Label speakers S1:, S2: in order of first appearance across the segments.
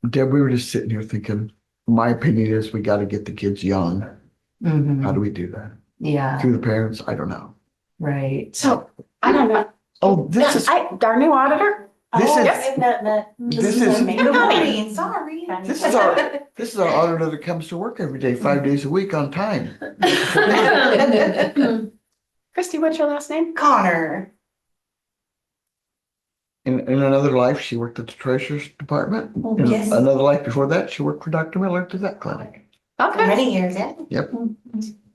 S1: Deb, we were just sitting here thinking, my opinion is we got to get the kids young.
S2: Mhm.
S1: How do we do that?
S2: Yeah,
S1: Through the parents? I don't know.
S2: right.
S3: So, I don't know.
S1: Oh, this is,
S3: Our new auditor?
S1: This
S3: Oh,
S1: is-
S3: yes.
S1: this is,
S3: Sorry.
S1: this is our auditor that comes to work every day, 5 days a week on time.
S3: Christy, what's your last name?
S4: Connor.
S1: In another life, she worked at the treasurer's department. In
S4: Yes.
S1: another life before that, she worked for Dr. Miller at the vet clinic.
S3: Okay.
S4: Many years, yeah.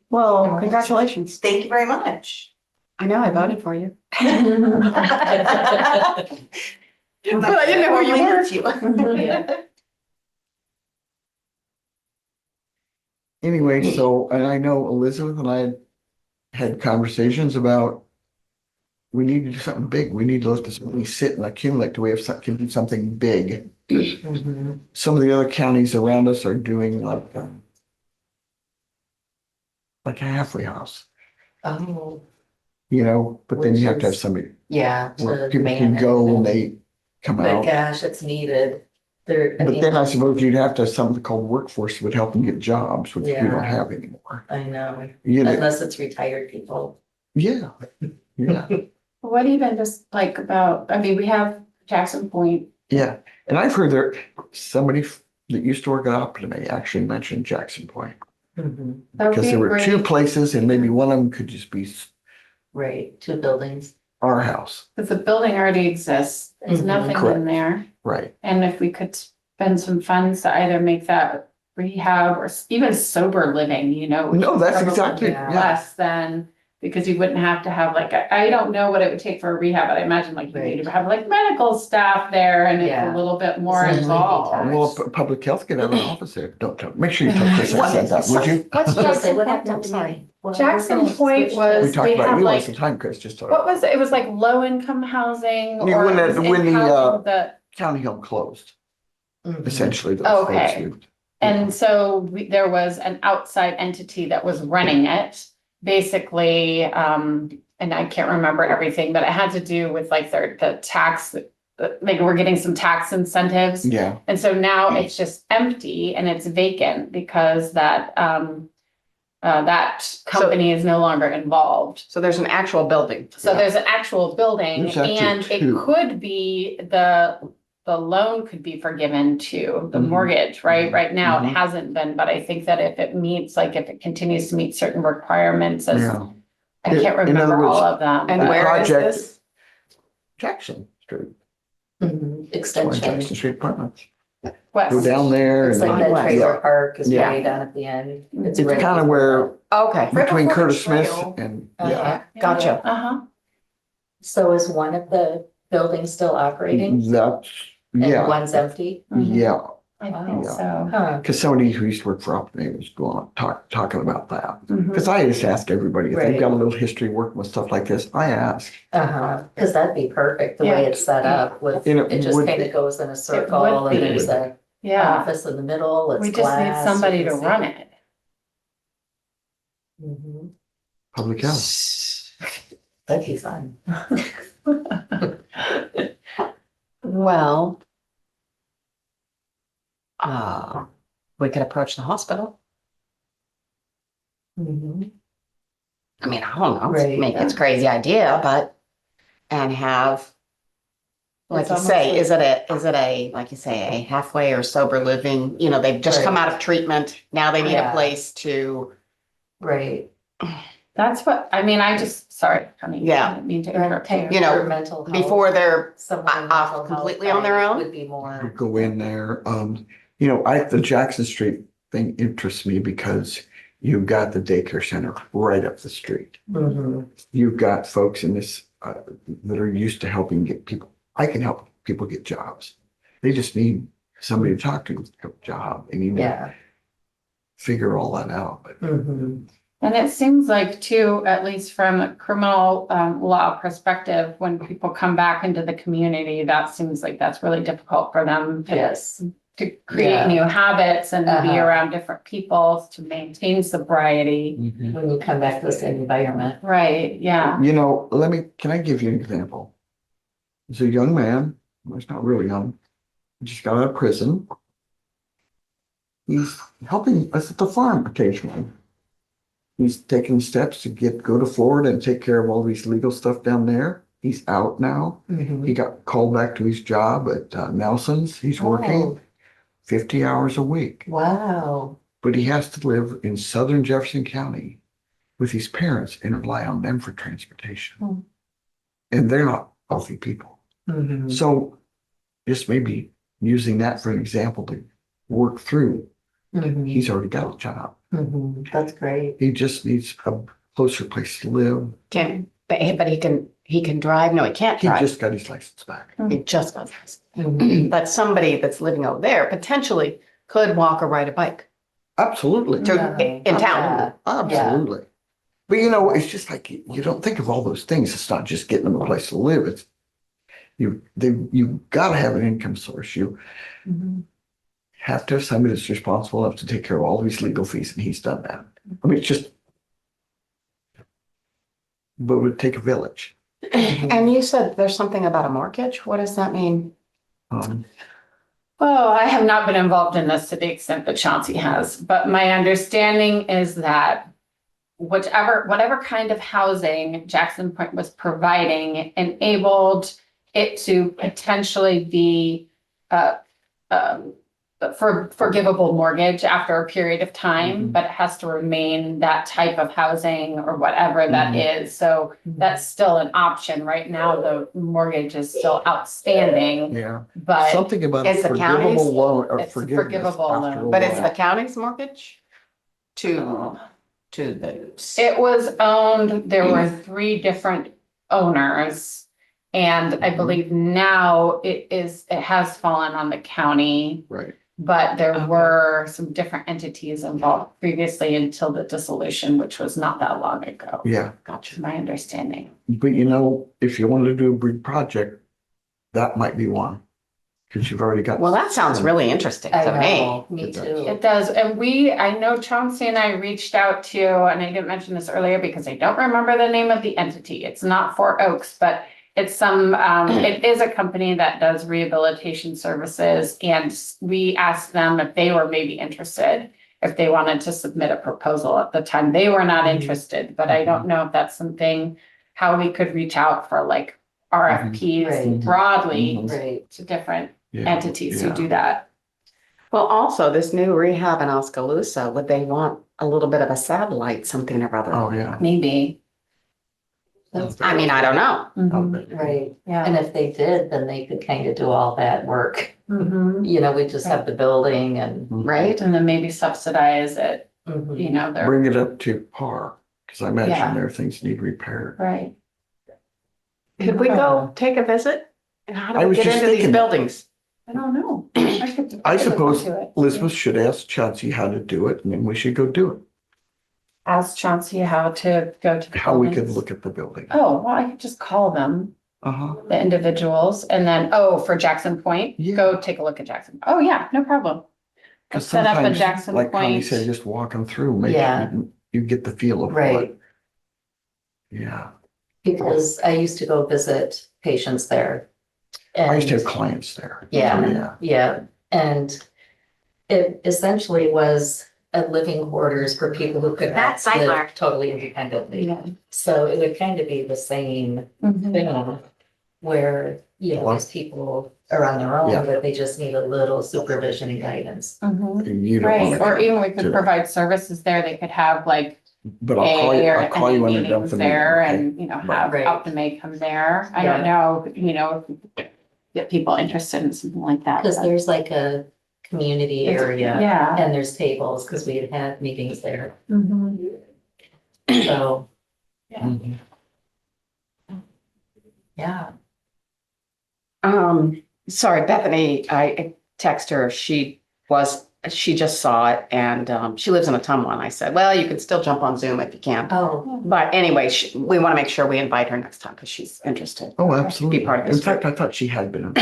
S3: Well, congratulations.
S4: Thank you very much.
S3: I know I voted for you.
S4: But
S3: I didn't know who you were.
S1: Anyway, so, and I know Elizabeth and I had conversations about we need to do something big. We need to let this money sit and accumulate till we have some, can do something big.
S2: Mhm.
S1: Some of the other counties around us are doing like a halfway house,
S2: Oh,
S1: you know, but then you have to have
S2: Which is-
S1: somebody
S2: yeah.
S1: where
S2: to
S1: people can
S2: man
S1: go
S2: it.
S1: when they come
S2: But
S1: out.
S2: gosh, it's needed. There, I
S1: But
S2: mean,
S1: then I suppose you'd have to have something called workforce that would help them get jobs, which we don't
S2: Yeah.
S1: have anymore.
S2: I know,
S1: You know,
S2: unless it's retired people.
S1: yeah, yeah,
S3: What even just like about, I mean, we have Jackson Point.
S1: yeah. And I've heard there, somebody that used to work at Optima actually mentioned Jackson Point.
S2: Mhm.
S3: That would
S1: Because
S3: be
S1: there were two
S3: great.
S1: places and maybe one of them could just be
S2: Right, 2 buildings.
S1: our house,
S3: Because the building already exists. There's
S2: Mhm.
S3: nothing
S1: Correct.
S3: in there.
S1: right?
S3: And if we could spend some funds to either make that rehab or even sober living, you know. which
S1: No,
S3: is
S1: that's
S3: probably
S1: exactly,
S2: yeah.
S1: yeah,
S3: Less than, because you wouldn't have to have like, I don't know what it would take for a rehab, but I imagine like you need to have like medical staff there and it's
S2: Yeah.
S3: a little bit more
S2: Essentially
S3: involved.
S1: well, public health could have an office there. Don't tell, make sure you tell Chris I said that, would you?
S3: What's
S2: Yes, they
S3: Jackson
S2: would have
S3: Point?
S2: to,
S3: I'm sorry.
S2: Well,
S3: Jackson
S2: we're gonna
S3: Point
S2: switch
S3: was-
S1: We
S2: this.
S1: talked
S3: they
S1: about
S3: have
S1: you
S3: like-
S1: last time, Chris, just
S3: What
S1: talked.
S3: was it? It was like low income housing
S1: Yeah,
S3: or
S1: when
S3: it was
S1: the-
S3: in
S1: when the,
S3: housing that,
S1: County Home closed,
S2: Mhm.
S1: essentially, those folks
S3: Okay.
S1: moved.
S3: and so there was an outside entity that was running it. Basically, and I can't remember everything, but it had to do with like the tax, like we're getting some tax incentives.
S1: Yeah,
S3: And so now it's just empty and it's vacant because that company is no longer involved.
S5: So there's an actual building.
S3: So there's an actual building
S1: There's actually
S3: and it
S1: two.
S3: could be the loan could be forgiven too, the
S1: Mhm.
S3: mortgage, right?
S1: Mhm.
S3: Right now it
S1: Mhm.
S3: hasn't been, but I think that if it meets, like if it continues to meet certain requirements as,
S1: yeah.
S3: I can't
S1: In other
S3: remember all
S1: words-
S3: of them.
S5: And
S3: but-
S5: where is
S1: project-
S5: this?
S1: Jackson Street,
S2: Mhm.
S1: it's on Jackson
S2: Extension.
S1: Street Apartments.
S3: West.
S1: Go down there
S2: It's
S1: and,
S2: like that
S5: West.
S2: trailer park is
S1: Yeah.
S2: way down at the end.
S1: it's
S2: right
S1: kind of
S2: before
S1: where,
S5: Okay,
S1: between
S4: before the
S1: Curtis Smith
S4: trail.
S1: and,
S2: that.
S1: yeah.
S2: Uh-huh.
S5: gotcha.
S3: Uh-huh.
S2: So is one of the buildings still operating
S1: That's,
S2: and
S1: yeah,
S2: one's empty?
S3: Mhm.
S1: yeah.
S3: I think
S1: Yeah.
S3: so.
S2: Huh,
S1: Because somebody who used to work for Optima was going on, talking about that.
S3: Mhm.
S1: Because I just ask everybody, if they've
S2: Right.
S1: got a little history working with stuff like this, I ask.
S2: cause that'd be perfect, the way
S3: Yeah.
S2: it's set up with,
S1: You know,
S2: it just
S1: would-
S2: kind of goes in a circle
S3: would
S2: and
S3: be.
S2: there's a
S3: Yeah,
S2: office in the middle, it's
S3: we just need
S2: glass,
S3: somebody
S2: you
S3: to
S2: can see
S3: run it.
S2: Mhm.
S1: Public health.
S2: That'd be fun.
S5: Well, we could approach the hospital.
S2: Mhm.
S5: I mean, I don't know,
S2: Right.
S5: maybe it's a crazy idea, but, and have, like
S3: It's
S5: you
S3: almost
S5: say,
S3: like-
S5: is it a, like you say, a halfway or sober living? You know, they've just come
S2: Right.
S5: out of treatment, now they need a
S2: Yeah.
S5: place to,
S2: Right.
S3: That's what, I mean, sorry, I mean,
S5: Yeah.
S3: I didn't mean to interrupt you.
S5: You know,
S2: For mental health.
S5: before they're
S2: Someone in
S5: off
S2: mental health
S5: completely on their own?
S2: Would be more.
S1: Go in there. You know, the Jackson Street thing interests me because you've got the daycare center right up the street.
S2: Mhm.
S1: You've got folks in this, that are used to helping get people, I can help people get jobs. They just need somebody to talk to, get a job. They need to
S2: Yeah.
S1: figure all that out, but
S2: Mhm.
S3: And it seems like too, at least from a criminal law perspective, when people come back into the community, that seems like that's really difficult for them to
S2: Yes.
S3: to create
S2: Yeah.
S3: new habits and be
S2: Uh-huh.
S3: around different people to maintain sobriety.
S2: When you come back to the same environment.
S3: Right, yeah.
S1: you know, can I give you an example? There's a young man, well, he's not really young, he just got out of prison. He's helping us at the farm occasionally. He's taking steps to go to Florida and take care of all these legal stuff down there. He's out now. He got called back to his job at Nelson's. He's working
S2: Oh,
S1: 50 hours a week,
S2: wow.
S1: but he has to live in southern Jefferson County with his parents and rely on them for transportation.
S2: Hmm.
S1: And they're not wealthy people.
S2: Mhm.
S1: So just maybe using that for an example to work through.
S2: Mhm.
S1: He's already got a job.
S2: Mhm. That's great.
S1: He just needs a closer place to live.
S5: But he can drive. No, he can't
S1: He
S5: drive.
S1: just got his license back.
S5: He just got this.
S2: Mhm.
S5: But somebody that's living over there potentially could walk or ride a bike
S1: Absolutely.
S5: in town.
S1: Absolutely. But it's just like you don't think of all those things. It's not just getting them a place to live. It's you got to have an income source. You
S2: Mhm.
S1: have to have somebody that's responsible enough to take care of all these legal fees, and he's done that. I mean, it's just, but it would take a village.
S5: And you said there's something about a mortgage. What does that mean?
S3: Well, I have not been involved in this to the extent that Chauncey has, but my understanding is that whatever kind of housing Jackson Point was providing enabled it to potentially be for forgivable mortgage after a period of time,
S1: Mhm.
S3: but it has to remain that type of housing or whatever that is. So that's still an option. Right now, the mortgage is still outstanding,
S1: Yeah.
S3: but
S1: Something about a
S5: Is the county's-
S1: forgivable loan or
S3: it's a
S1: forgiveness
S3: forgivable
S1: after a
S3: loan.
S5: But it's
S1: while.
S5: the county's mortgage to the.
S3: it was owned, there were 3 different owners. And I believe now it has fallen on the county,
S1: Right.
S3: but there
S5: Okay.
S3: were some different entities involved previously until the dissolution, which was not that long ago.
S1: Yeah.
S3: To my understanding.
S1: But if you wanted to do a big project, that might be one. Because you've already got.
S5: Well, that sounds really interesting
S2: I
S5: to me.
S2: know, me
S1: It does.
S2: too.
S3: It does, and I know Chauncey and I reached out to, and I didn't mention this earlier because I don't remember the name of the entity. It's not Fort Oaks, but it's it is a company that does rehabilitation services, and we asked them if they were maybe interested, if they wanted to submit a proposal. At the time, they were not interested, but I don't know if that's something, how we could reach out for like RFPs
S2: Right.
S3: broadly
S1: Mhm.
S2: Right.
S3: to different
S1: Yeah,
S3: entities who
S1: yeah.
S3: do that.
S5: Well, also this new rehab in Oskaloosa, would they want a little bit of a satellite, something or other?
S1: Oh, yeah.
S3: Maybe.
S2: That's
S5: I mean, I don't know.
S3: Mhm.
S2: right.
S3: Yeah.
S2: And if they did, then they could kind of do all that work.
S3: Mhm.
S2: We just have the building and.
S5: Right?
S3: And then maybe subsidize it,
S2: Mhm.
S3: they're,
S1: Bring it up to par, because I imagine
S3: Yeah.
S1: there are things need repaired.
S3: right.
S5: Could we go take a visit? And how
S1: I
S5: do we
S1: was
S5: get
S1: just
S5: into these
S1: thinking-
S5: buildings?
S3: I don't know.
S1: I suppose
S3: look into it.
S1: Elizabeth should ask Chauncey how to do it, and then we should go do it.
S3: Ask Chauncey how to go to the
S1: How we could
S3: buildings.
S1: look at the building.
S3: Oh, well, I could just call them,
S1: Uh-huh.
S3: the individuals, and then, for Jackson Point,
S1: Yeah.
S3: go take a look at Jackson. Oh, yeah, no problem.
S1: Because
S3: Set up a
S1: sometimes,
S3: Jackson
S1: like Connie
S3: Point.
S1: said, just walking through, maybe
S2: Yeah.
S1: you get the feel of
S2: Right.
S1: what. Yeah.
S2: Because I used to go visit patients there.
S1: I used to
S2: And
S1: have clients there.
S2: Yeah.
S1: So, yeah.
S2: yeah, and it essentially was a living quarters for people who could not
S5: That's
S2: live
S5: Sightmark.
S2: totally independently.
S3: Yeah.
S2: So it would kind of be the same
S3: Mhm.
S2: thing where, these people are on their own,
S1: Yeah.
S2: but they just need a little supervision and guidance.
S3: Mhm.
S1: You don't
S3: Right,
S1: want
S3: or
S1: to.
S3: even we could provide services there. They could have like
S1: But I'll call you,
S3: or
S1: I'll call you when they're done
S3: meetings
S1: for the
S3: there
S1: meeting.
S3: and, have
S2: Right.
S3: Optimate come there. I don't know, if we could get people interested in something like that.
S2: Because
S3: but-
S2: there's like a community
S3: It's-
S2: area
S3: Yeah.
S2: and there's tables, because we had had meetings there,
S3: Mhm.
S2: so,
S1: Mhm.
S2: yeah.
S5: Sorry, Bethany, I text her, she just saw it and she lives in Ottumwa and I said, well, you can still jump on Zoom if you can.
S2: Oh,
S5: But anyway, we want to make sure we invite her next time because she's interested.
S1: Oh, absolutely.
S5: Be part of
S1: In
S5: this
S1: fact, I thought she had been.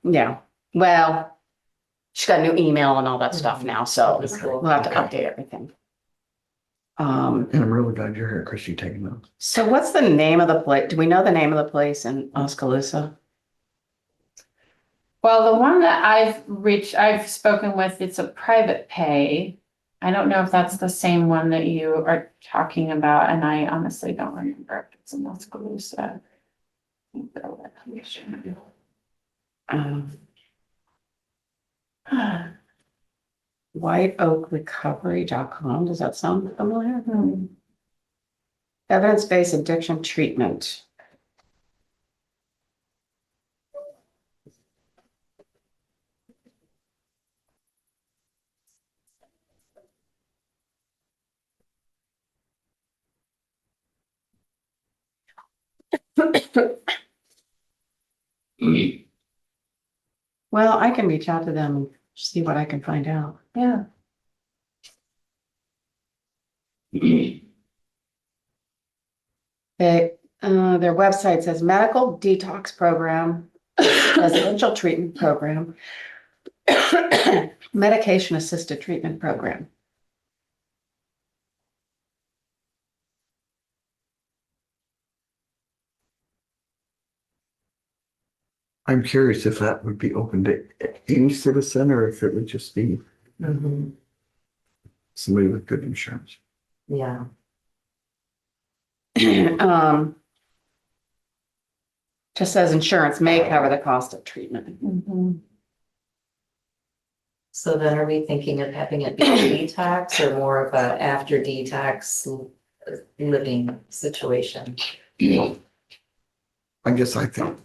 S5: Yeah, well, she's got a new email and all that stuff now, so
S2: that's cool.
S5: we'll have to
S1: Okay.
S5: update everything.
S1: And I'm really glad you're here, Chrissy, taking notes.
S5: So what's the name of the place? Do we know the name of the place in Oskaloosa?
S3: Well, the one that I've spoken with, it's a private pay. I don't know if that's the same one that you are talking about, and I honestly don't remember if it's in Tuscaloosa.
S5: Um, whiteoakrecovery.com, does that sound familiar? Evidence-based addiction treatment. Well, I can reach out to them and see what I can find out.
S3: Yeah.
S5: Their website says medical detox program, residential treatment program, medication assisted treatment program.
S1: I'm curious if that would be open to any citizen or if it would just be
S2: Mhm.
S1: somebody with good insurance.
S2: Yeah,
S5: Just says insurance may cover the cost of treatment.
S3: Mhm.
S2: so then are we thinking of having it be a detox or more of a after detox living situation?
S1: I guess I think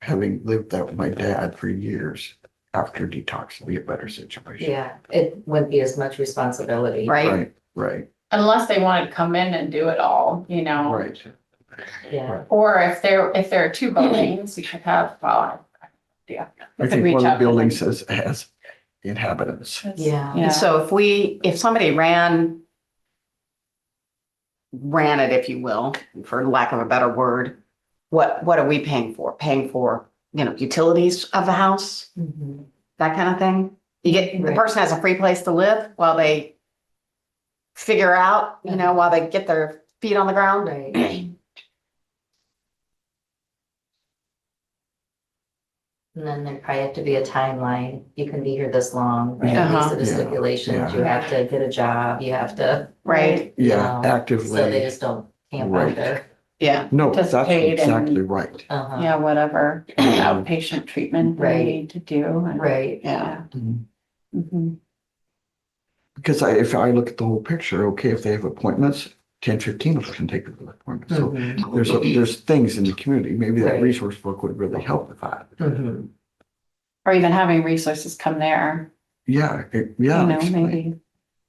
S1: having lived that with my dad for years, after detox would be a better situation.
S2: Yeah, it wouldn't be as much responsibility.
S5: Right.
S1: Right,
S3: Unless they want to come in and do it all, you know.
S1: right.
S2: Yeah,
S3: Or if there are two buildings, you could have, well, yeah.
S1: I think one of the buildings has inhabitants.
S2: yeah.
S3: Yeah.
S5: So if somebody ran it, if you will, for lack of a better word, what are we paying for? Paying for, utilities of the house,
S2: Mhm.
S5: that kind of thing? The
S2: Right.
S5: person has a free place to live while they figure out, while they get their feet on the ground.
S2: Right. And then there probably have to be a timeline. You can be here this long.
S3: Right.
S2: These
S5: Uh-huh.
S2: are the
S1: Yeah,
S2: stipulations.
S1: yeah.
S2: You have to get a job. You have to,
S5: Right,
S2: you
S1: Yeah,
S2: know, so they
S1: actively.
S2: just don't camp
S1: Right.
S2: out there.
S5: yeah.
S1: No,
S3: Just
S1: that's
S3: paid and-
S1: exactly right.
S2: Uh-huh.
S3: Yeah, whatever outpatient treatment they
S2: Right.
S3: need to do. and-
S2: Right.
S5: Yeah.
S3: Mhm.
S1: Because if I look at the whole picture, okay, if they have appointments, 10, 15 of us can take the appointments. So
S2: Mhm.
S1: there's things in the community. Maybe that
S2: Right.
S1: resource book would really help with that.
S2: Mhm.
S3: Or even having resources come there,
S1: Yeah,
S3: you know,
S1: explain.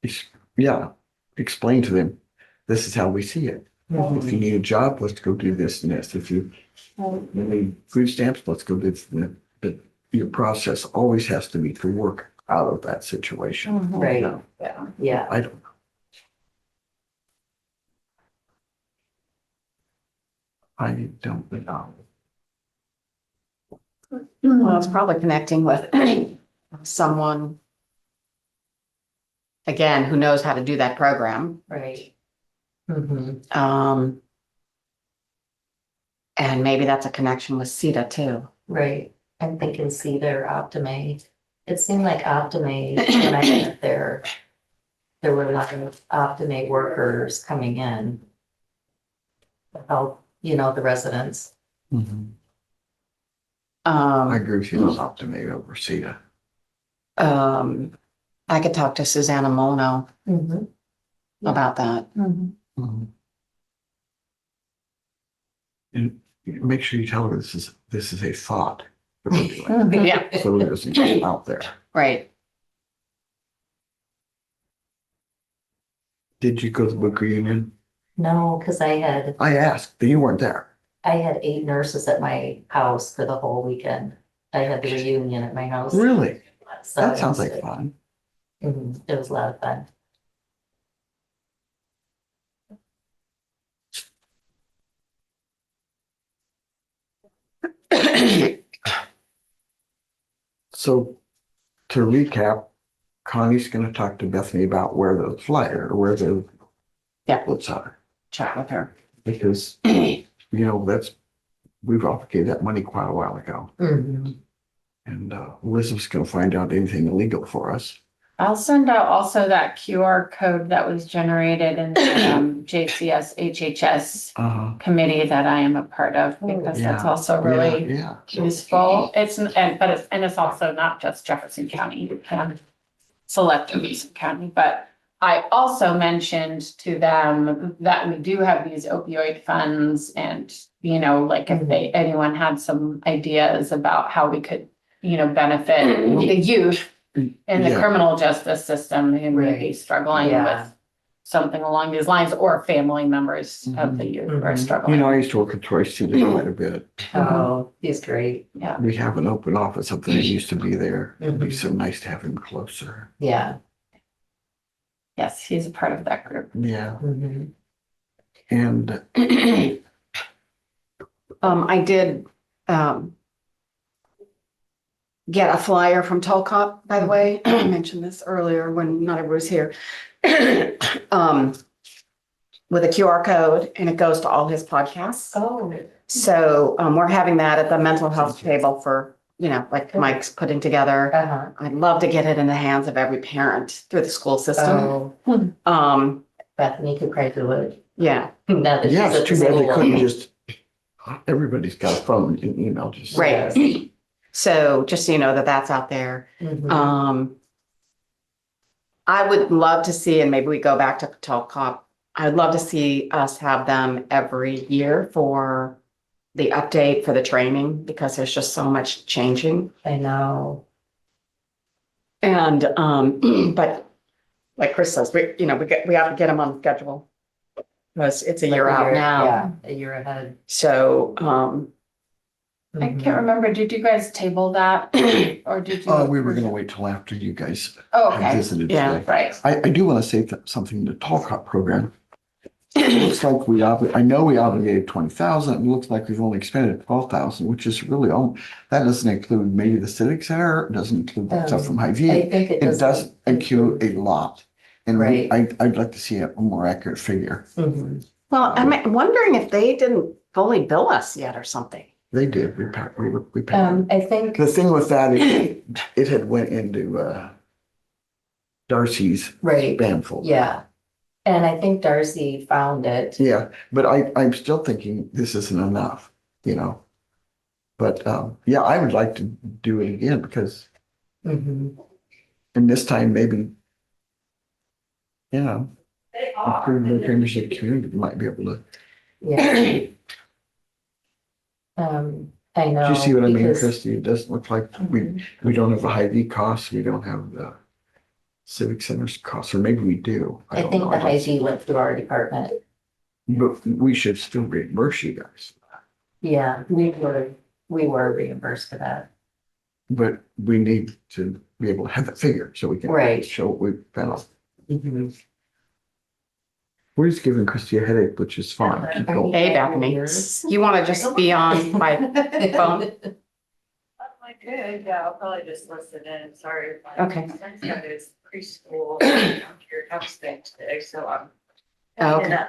S3: maybe.
S1: Yeah, explain to them, this is how we see it. If you need a job, let's go do this and this. If you need food stamps, let's go do this and that. But your process always has to be to work out of that situation.
S3: Mhm.
S2: Right.
S1: No,
S3: Yeah.
S2: Yeah.
S1: I don't know. I don't know.
S5: Well, it's probably connecting with someone, again, who knows how to do that program.
S2: Right. Mhm.
S5: And maybe that's a connection with CETA too.
S2: Right. I'm thinking Cedar, Optimate. It seemed like Optimate, when I went there were a lot of Optimate workers coming in. To help, the residents.
S1: I agree with you, it's optimate over CETA.
S5: I could talk to Susanna Mono
S2: Mhm.
S5: about that.
S3: Mhm.
S1: And make sure you tell her this is a thought that we're doing.
S5: Yeah,
S1: So it doesn't get out there.
S5: right.
S1: Did you go to the book reunion?
S2: No, because I had
S1: I asked, but you weren't there.
S2: 8 nurses at my house for the whole weekend. I had the reunion at my house.
S1: Really?
S2: So
S1: That sounds like fun.
S2: It was a lot of fun.
S1: So to recap, Connie's gonna talk to Bethany about where the flyer, or where the
S5: Yeah.
S1: booklets are.
S5: Chat with her.
S1: Because, we've allocated that money quite a while ago.
S2: Mhm.
S1: And Elizabeth's gonna find out anything illegal for us.
S3: I'll send out also that QR code that was generated in the JCS HHS
S1: Uh-huh.
S3: committee that I am a part of, because that's
S1: Yeah.
S3: also really
S1: Yeah.
S3: useful. It's also not just Jefferson County, select Jefferson County, but I also mentioned to them that we do have these opioid funds and, like if anyone had some ideas about how we could, benefit the youth in the
S1: Yeah.
S3: criminal justice system who may be
S2: Right.
S3: struggling
S2: Yeah.
S3: with something along these lines, or family members of the youth who are
S2: Mhm.
S3: struggling.
S1: I used to work at Troy City quite a bit.
S2: Oh, he's great.
S1: We have an open office up there. He used to be there. It'd be
S2: Mhm.
S1: so nice to have him closer.
S2: Yeah.
S3: Yes, he's a part of that group.
S1: Yeah.
S2: Mhm.
S1: And
S5: I did, get a flyer from Tolcop, by the way. I mentioned this earlier when not everyone was here. Um, with a QR code, and it goes to all his podcasts.
S2: Oh,
S5: So, we're having that at the mental health table for, like Mike's putting together.
S2: uh-huh.
S5: I'd love to get it in the hands of every parent through the school system.
S2: Oh, Bethany could probably do it.
S5: Yeah,
S2: Now that
S1: yeah,
S2: she's at
S1: it's
S2: the
S1: too bad they
S2: school.
S1: couldn't just, everybody's got a phone and email just.
S5: right. So just so you know that that's out there.
S2: Mhm.
S5: I would love to see, and maybe we go back to Tolcop. I'd love to see us have them every year for the update for the training, because there's just so much changing.
S2: I know.
S5: And, but like Chris says, we have to get them on schedule. Because it's a year
S2: Like
S5: out now.
S2: Yeah, a year ahead.
S5: So,
S3: I can't remember, did you guys table that or did you?
S1: We were gonna wait till after you guys
S3: Oh,
S1: had
S3: okay,
S1: visited
S5: Yeah.
S1: today.
S3: right.
S1: I do want to say something to Talk Up program. It looks like I know we obligated 20,000. It looks like we've only expended 12,000, which is really all. That doesn't include maybe the Civic Center. It doesn't include the stuff from
S2: I
S1: Hy-Vee.
S2: think
S1: It does include a lot. And
S2: Right.
S1: I'd like to see a more accurate figure.
S2: Mhm.
S5: well, I'm wondering if they didn't fully bill us yet or something.
S1: They did. We paid.
S2: I think,
S1: The thing with that is it had went into Darcy's
S2: right,
S1: spam folder.
S2: yeah. And I think Darcy found it.
S1: Yeah, but I'm still thinking this isn't enough, But yeah, I would like to do it again because
S2: Mhm.
S1: in this time maybe, improve the premiership community might be able to.
S2: Yeah. I know.
S1: Do you see what I mean,
S2: because-
S1: Christie? It doesn't look like we don't have the Hy-Vee costs. We don't have the Civic Center's costs, or maybe we do.
S2: I
S1: don't
S2: think
S1: know.
S2: the Hy-Vee went through our department.
S1: But we should still reimburse you guys.
S2: Yeah, we were reimbursed for that.
S1: But we need to be able to have that figure so we can
S2: Right.
S1: show what we've spent.
S2: Mhm.
S1: We're just giving Christie a headache, which is fine. Keep going.
S5: Hey, Bethany, you want to just be on my phone?
S4: I could, yeah, I'll probably just listen in, sorry.
S5: Okay.
S4: My son's got his preschool here house thing today, so I'm.
S5: Oh, okay.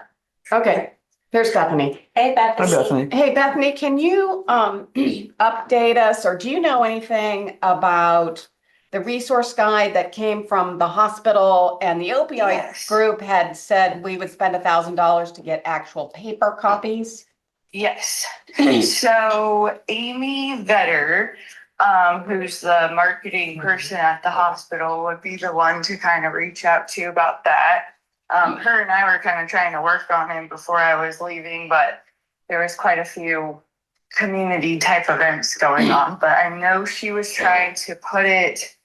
S5: Okay, there's Bethany.
S2: Hey,
S1: Hi,
S2: Bethany.
S1: Bethany.
S5: Hey, Bethany, can you update us, or do you know anything about the resource guide that came from the hospital, and the opioid
S4: Yes.
S5: group had said we would spend $1,000 to get actual paper copies?
S4: Yes, so Amy Vetter, who's the marketing person at the hospital, would be the one to kind of reach out to about that. Her and I were kind of trying to work on it before I was leaving, but there was quite a few community type events going on. But I know she was trying to put it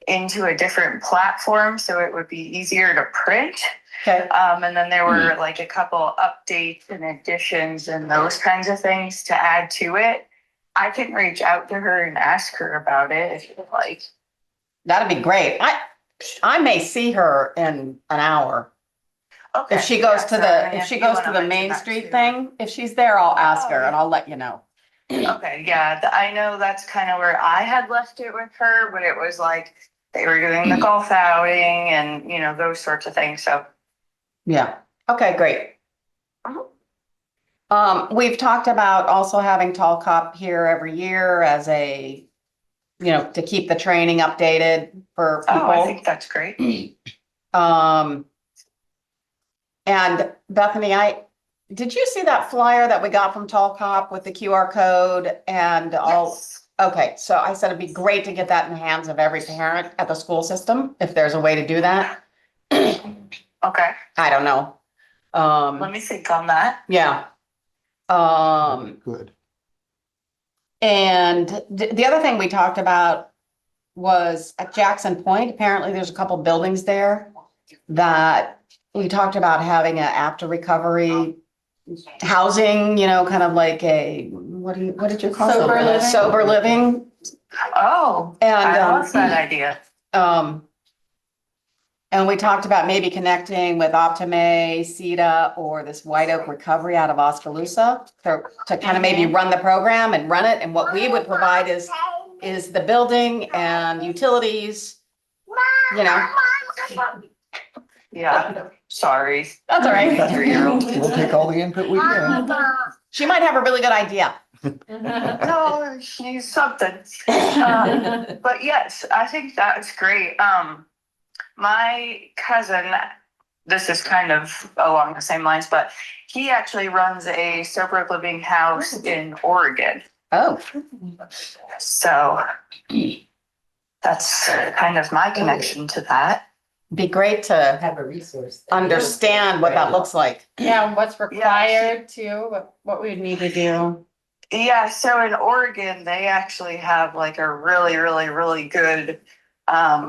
S4: into a different platform so it would be easier to print.
S5: Okay.
S4: And then there were like a couple updates and additions and those kinds of things to add to it. I can reach out to her and ask her about it if you'd like.
S5: That'd be great. I may see her in an hour.
S4: Okay.
S5: If she goes
S4: yeah,
S5: to
S4: so,
S5: the,
S4: I mean,
S5: if she
S4: you
S5: goes
S4: wanna
S5: to the
S4: mention
S5: Main
S4: that
S5: Street
S4: too.
S5: thing, if she's there, I'll ask her and I'll let you know.
S4: Okay, yeah, I know that's kind of where I had left it with her, but it was like they were doing the golf outing and, those sorts of things. So,
S5: Yeah, okay, great. We've talked about also having Tall Cup here every year as a to keep the training updated for
S4: Oh, I
S5: people.
S4: think that's great.
S5: And Bethany, did you see that flyer that we got from Tall Cop with the QR code and all?
S4: Yes.
S5: Okay, so I said it'd be great to get that in the hands of every parent at the school system, if there's a way to do that.
S4: Okay,
S5: I don't know.
S4: let me think on that.
S5: Yeah.
S1: Good.
S5: And the other thing we talked about was at Jackson Point, apparently there's a couple buildings there that we talked about having a after recovery housing, kind of like what did you call it?
S3: Sober living.
S5: Sober living.
S4: Oh,
S5: And,
S4: I love that idea.
S5: And we talked about maybe connecting with Optime, CETA, or this White Oak Recovery out of Oskaloosa to kind of maybe run the program and run it. And what we would provide is the building and utilities,
S4: Yeah, sorry.
S5: That's all right.
S4: 3-year-old.
S1: We'll take all the input we can.
S5: She might have a really good idea.
S4: No, she's something. But yes, I think that's great. My cousin, this is kind of along the same lines, but he actually runs a sober living house in Oregon.
S5: Oh,
S4: So that's kind of my connection to that.
S5: be great to
S2: Have a resource.
S5: understand what that looks like.
S3: Yeah, and what's required too, what we would need to do.
S4: Yeah, so in Oregon, they actually have like a really, really, really good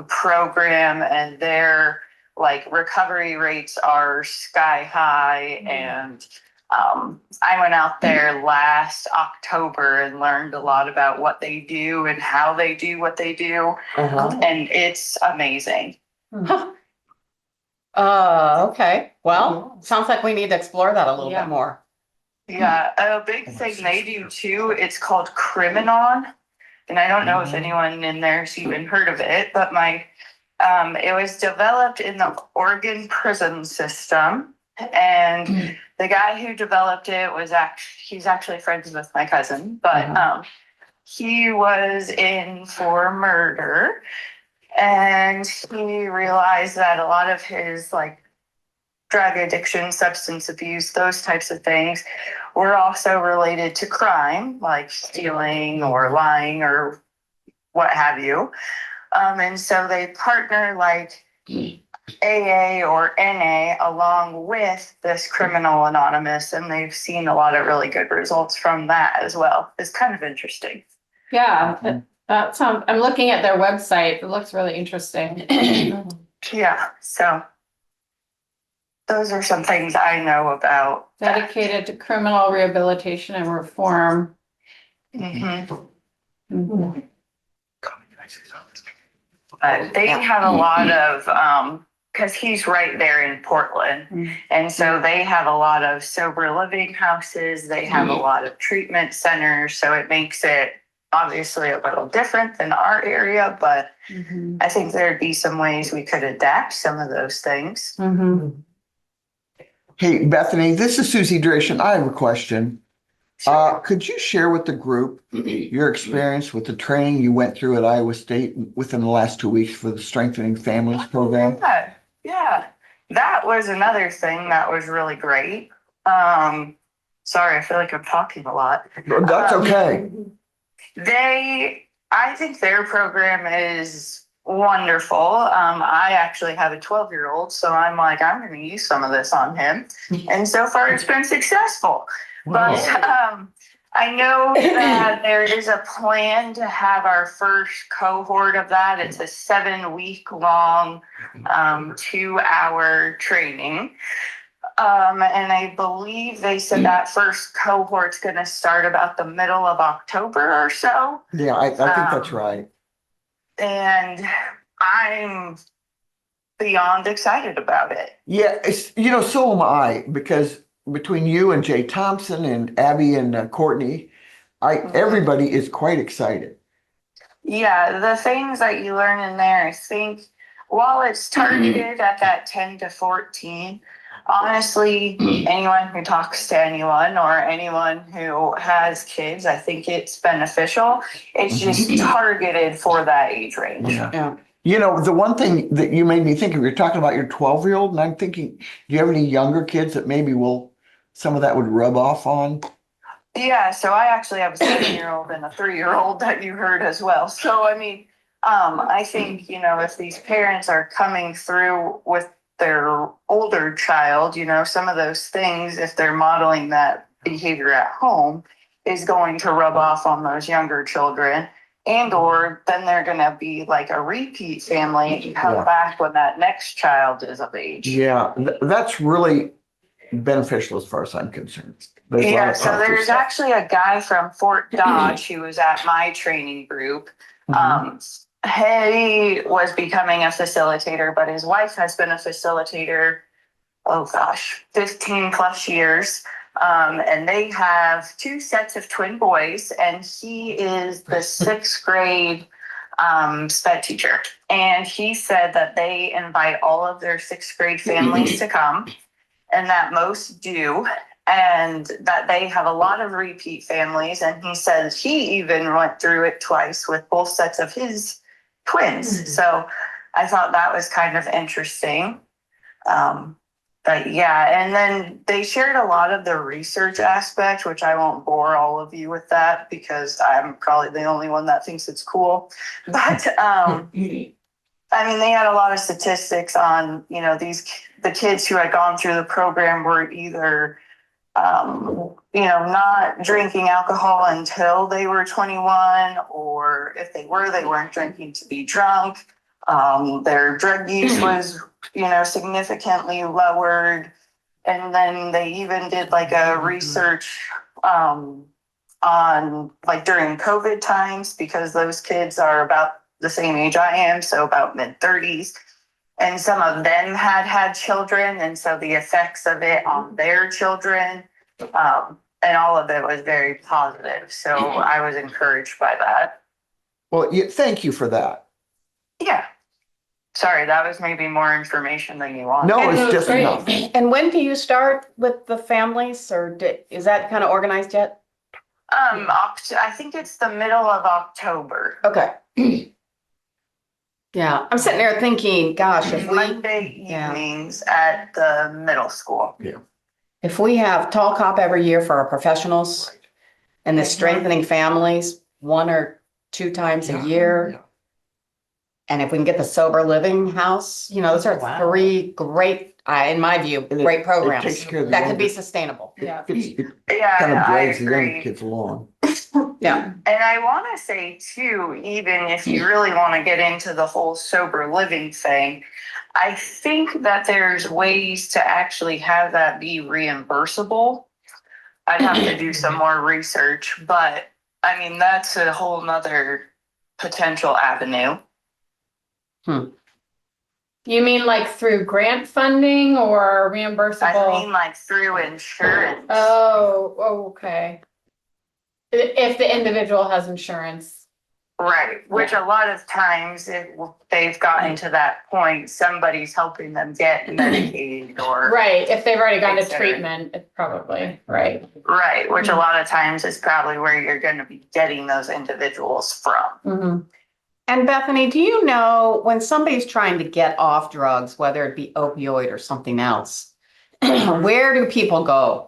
S4: program, and their like recovery rates are sky high. And I went out there last October and learned a lot about what they do and how they do what they do, and it's amazing.
S5: Okay. Well, sounds like we need to explore that a little
S3: Yeah.
S5: bit more.
S4: Yeah, a big thing they do too, it's called Criminon. And I don't know if anyone in there's even heard of it, but it was developed in the Oregon prison system. And the guy who developed it he's actually friends with my cousin, but he was in for murder. And he realized that a lot of his like drug addiction, substance abuse, those types of things were also related to crime, like stealing or lying or what have you. And so they partner like AA or NA along with this Criminal Anonymous, and they've seen a lot of really good results from that as well. It's kind of interesting.
S3: Yeah, that sounds, I'm looking at their website. It looks really interesting.
S4: Yeah, so those are some things I know about.
S3: Dedicated to criminal rehabilitation and reform.
S4: Mhm.
S3: Mhm.
S4: They have a lot of, because he's right there in Portland. And so they have a lot of sober living houses. They have a lot of treatment centers. So it makes it obviously a little different than our area, but I think there'd be some ways we could adapt some of those things.
S1: Hey, Bethany, this is Susie Dration. I have a question. Could you share with the group your experience with the training you went through at Iowa State within the last 2 weeks for the Strengthening Families program?
S4: Yeah, that was another thing that was really great. Sorry, I feel like I'm talking a lot.
S1: That's okay.
S4: I think their program is wonderful. I actually have a 12-year-old, so I'm like, I'm going to use some of this on him. And so far it's been successful. But I know that there is a plan to have our first cohort of that. It's a 7-week-long, 2-hour training. And I believe they said that first cohort's going to start about the middle of October or so.
S1: Yeah, I think that's right.
S4: And I'm beyond excited about it.
S1: Yeah, it's, so am I, because between you and Jay Thompson and Abby and Courtney, everybody is quite excited.
S4: Yeah, the things that you learn in there, I think, while it's targeted at that 10 to 14, honestly, anyone who talks to anyone or anyone who has kids, I think it's beneficial. It's just targeted for that age range.
S1: Yeah.
S5: Yeah.
S1: You know, the one thing that you made me think of, you're talking about your 12-year-old, and I'm thinking, do you have any younger kids that maybe some of that would rub off on?
S4: Yeah, so I actually have a 7-year-old and a 3-year-old that you heard as well. So I mean, I think, if these parents are coming through with their older child, some of those things, if they're modeling that behavior at home, is going to rub off on those younger children. And or then they're gonna be like a repeat family and come
S1: Yeah.
S4: back when that next child is of age.
S1: Yeah, that's really beneficial as far as I'm concerned. There's a lot
S4: Yeah,
S1: of
S4: so
S1: positive
S4: there's
S1: stuff.
S4: actually a guy from Fort Dodge who was at my training group. He was becoming a facilitator, but his wife has been a facilitator, oh gosh, 15 plus years. And they have 2 sets of twin boys, and he is the 6th grade sped teacher. And he said that they invite all of their 6th grade families to come, and that most do, and that they have a lot of repeat families. And he says he even went through it twice with both sets of his twins. So I thought that was kind of interesting. But yeah, and then they shared a lot of the research aspect, which I won't bore all of you with that because I'm probably the only one that thinks it's cool. But I mean, they had a lot of statistics on, the kids who had gone through the program were either, not drinking alcohol until they were 21, or if they weren't drinking to be drunk. Their drug use was, significantly lowered. And then they even did like a research on like during COVID times, because those kids are about the same age I am, so about mid-30s. And some of them had children, and so the effects of it on their children, and all of it was very positive. So I was encouraged by that.
S1: Well, thank you for that.
S4: Yeah. Sorry, that was maybe more information than you wanted.
S1: No,
S3: And
S1: it's
S3: it was
S1: just
S3: great.
S1: enough.
S5: And when do you start with the families, or is that kind of organized yet?
S4: I think it's the middle of October.
S5: Okay. Yeah, I'm sitting there thinking, gosh,
S4: Monday
S5: Yeah.
S4: evenings at the middle school.
S5: if we have Tall Cop every year for our professionals and the strengthening families 1 or 2 times a year, and if we can get the sober living house, those are
S2: Wow.
S5: 3 great, in my view,
S1: And
S5: great
S1: it
S5: programs
S1: takes care of the
S5: that could be
S1: younger-
S5: sustainable.
S3: Yeah.
S1: It
S4: Yeah,
S1: kind of
S4: I
S1: drags the younger
S4: agree.
S1: kids along.
S5: Yeah.
S4: And I want to say too, even if you really want to get into the whole sober living thing, I think that there's ways to actually have that be reimbursable. I'd have to do some more research, but I mean, that's a whole nother potential avenue.
S3: You mean like through grant funding or
S4: I
S3: reimbursable?
S4: mean, like through insurance.
S3: Oh, okay. If the individual has insurance.
S4: Right, which a lot of times if they've gotten to that point, somebody's helping them get Medicaid or.
S3: Right, if they've already gone to
S4: Etc.
S3: treatment, it's probably, right.
S4: Right, which a lot of times is probably where you're going to be getting those individuals from.
S3: Mhm.
S5: And Bethany, do you know when somebody's trying to get off drugs, whether it be opioid or something else, where do people go?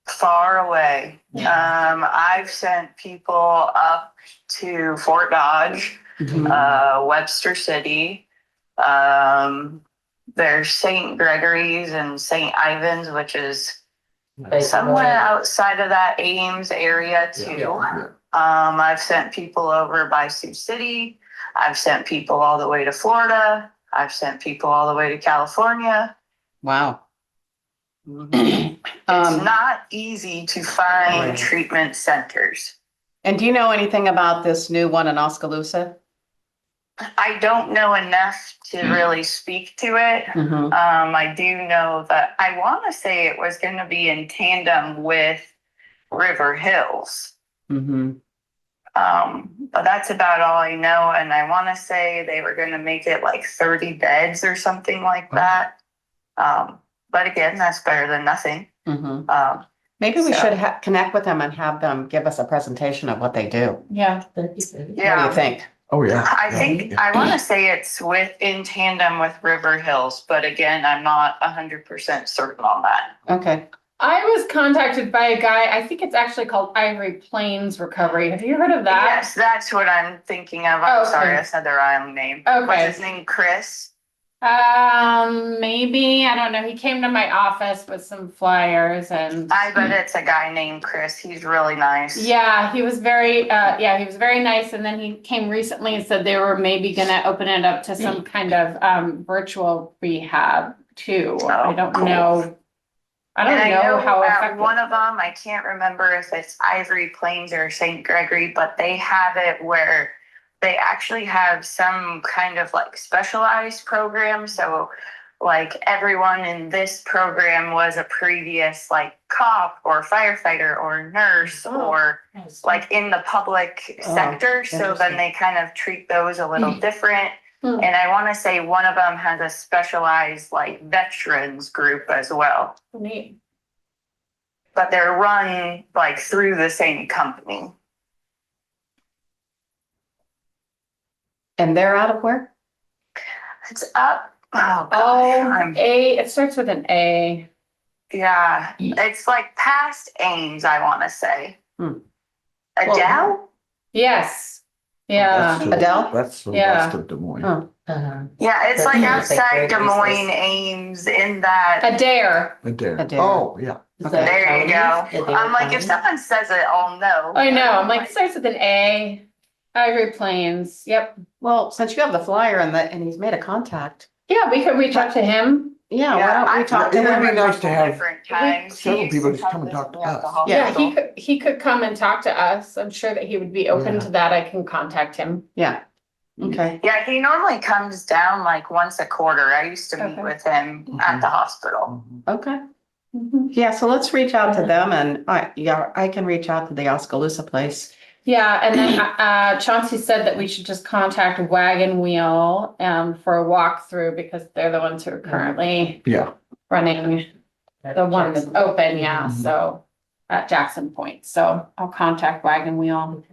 S4: Far away. I've sent people up to Fort Dodge, Webster City. There's St. Gregory's and St. Ivan's, which is somewhere outside of that Ames area too.
S1: Yeah.
S4: I've sent people over by Sioux City. I've sent people all the way to Florida. I've sent people all the way to California.
S5: Wow.
S4: It's not easy to find
S5: Right.
S4: treatment centers.
S5: And do you know anything about this new one in Oskaloosa?
S4: I don't know enough to really speak to it. I do know that I want to say it was going to be in tandem with River Hills. But that's about all I know. And I want to say they were going to make it like 30 beds or something like that. But but again, that's better than nothing.
S5: Mhm.
S4: Maybe
S5: Maybe we should connect with them and have them give us a presentation of what they do.
S3: Yeah.
S5: What do you think?
S1: Oh, yeah.
S4: I think, I want to say it's in tandem with River Hills, but again, I'm not 100% certain on that.
S5: Okay.
S3: I was contacted by a guy, I think it's actually called Ivory Plains Recovery. Have you heard of that?
S4: Yes, that's what I'm thinking of.
S3: Oh,
S4: I'm
S3: okay.
S4: sorry, I said the wrong name.
S3: Okay.
S4: What's his name? Chris?
S3: Maybe, I don't know. He came to my office with some flyers and.
S4: I bet it's a guy named Chris. He's really nice.
S3: Yeah, he was very nice. And then he came recently and said they were maybe gonna open it up to some kind of virtual rehab too. I don't
S4: cool.
S3: know. I don't
S4: And
S3: know how
S4: at
S3: effective.
S4: one of them, I can't remember if it's Ivory Plains or St. Gregory, but they have it where they actually have some kind of like specialized program. So like everyone in this program was a previous like cop or firefighter or nurse or like in the public sector. So then
S5: interesting.
S4: they kind of treat those a little different. And I want to say one of them has a specialized like veterans group as well,
S3: Neat.
S4: but they're run like through the same company.
S5: And they're out of where?
S4: It's up. Oh, God.
S3: It starts with an A.
S4: Yeah, it's like past Ames, I want to say.
S5: Hmm.
S4: Adele?
S3: Yes.
S1: That's
S3: Yeah.
S1: to the-
S5: Adele?
S1: That's the
S3: Yeah.
S1: west of Des Moines.
S5: Oh.
S4: Yeah, it's like
S2: That's like
S4: outside Des
S2: Great
S4: Moines,
S2: Places.
S4: Ames, in that.
S3: Adair.
S1: Adair.
S5: Adair.
S1: Oh, yeah.
S5: Okay.
S4: There you go.
S2: Adair
S4: I'm like, if
S2: County?
S4: someone says it, I'll know.
S3: I know. I'm like, it starts with an A. Ivory Plains. Yep.
S5: Well, since you have the flyer and he's made a contact.
S3: Yeah, we could reach out to him.
S5: Yeah, why don't we
S4: I've
S5: talk to
S1: It would
S5: him?
S1: be
S5: and-
S1: nice to have
S4: different times.
S1: several
S4: He used
S1: people
S4: to
S1: just come and
S4: visit
S1: talk to
S4: me at the
S1: us.
S3: Yeah,
S4: hospital.
S3: he could come and talk to us. I'm sure that he would be open
S1: Yeah.
S3: to that. I can contact him.
S5: Yeah. Okay.
S4: Yeah, he normally comes down like once a quarter. I used to meet
S3: Okay.
S4: with him at the hospital.
S5: Okay. Yeah, so let's reach out to them and I can reach out to the Oskaloosa place.
S3: Yeah, and then Chauncey said that we should just contact Wagon Wheel for a walkthrough because they're the ones who are currently
S1: Yeah.
S3: running the one that's open, yeah,
S1: Mhm.
S3: so at Jackson Point. So I'll contact Wagon Wheel.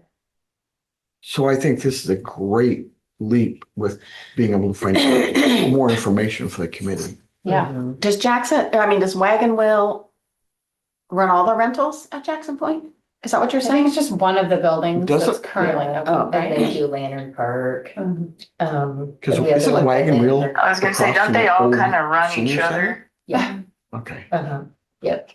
S1: So I think this is a great leap with being able to find more information for the committee.
S3: Yeah.
S5: Does Wagon Wheel run all the rentals at Jackson Point? Is that what you're
S3: I think
S5: saying?
S3: it's just one of the buildings
S1: Does
S3: that's
S1: it?
S3: currently
S2: Yeah.
S3: open,
S2: And they
S3: right?
S2: do Lantern Park.
S3: Mhm.
S1: Because
S2: and the other
S1: isn't
S2: one by
S1: Wagon Wheel-
S2: Lantern-
S4: I was gonna say,
S1: Across
S4: don't
S1: from
S4: they
S1: the
S4: all
S1: old
S4: kind of run
S1: senior
S4: each other?
S1: center?
S2: Yeah,
S1: Okay.
S2: yep.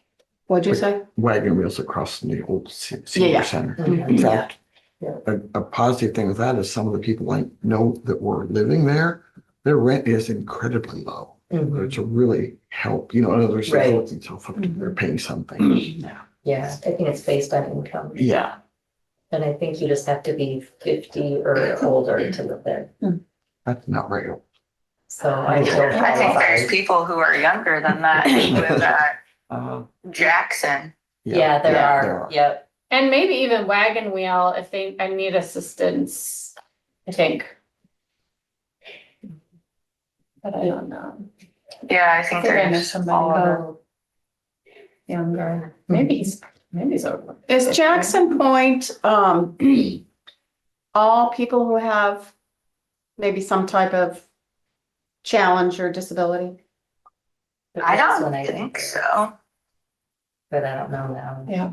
S5: What'd you say?
S1: Wagon Wheel's across from the old
S5: Yeah.
S1: senior center.
S2: Mhm.
S1: In fact,
S2: Yeah.
S1: a positive thing with that is some of the people I know that were living there, their rent is incredibly low.
S2: Mhm.
S1: It's a really help, in other words,
S2: Right.
S1: they're looking so they're paying something.
S2: Yeah, I think it's based on income.
S1: Yeah.
S2: And I think you just have to be 50 or older to live there.
S1: That's not right.
S2: So I don't
S4: I think there's
S2: qualify.
S4: people who are younger than that who live at
S1: Uh,
S4: Jackson.
S2: Yeah, there
S1: yeah,
S2: are, yep.
S3: And maybe even Wagon Wheel if I need assistance, I think. But I don't know.
S4: Yeah, I think
S3: I know
S4: there's
S3: somebody
S4: all of
S3: who younger. Maybe he's over.
S5: Is Jackson Point, all people who have maybe some type of challenge or disability?
S4: I
S2: That's
S4: don't
S2: what
S4: think so.
S2: But I don't know now.
S3: Yeah.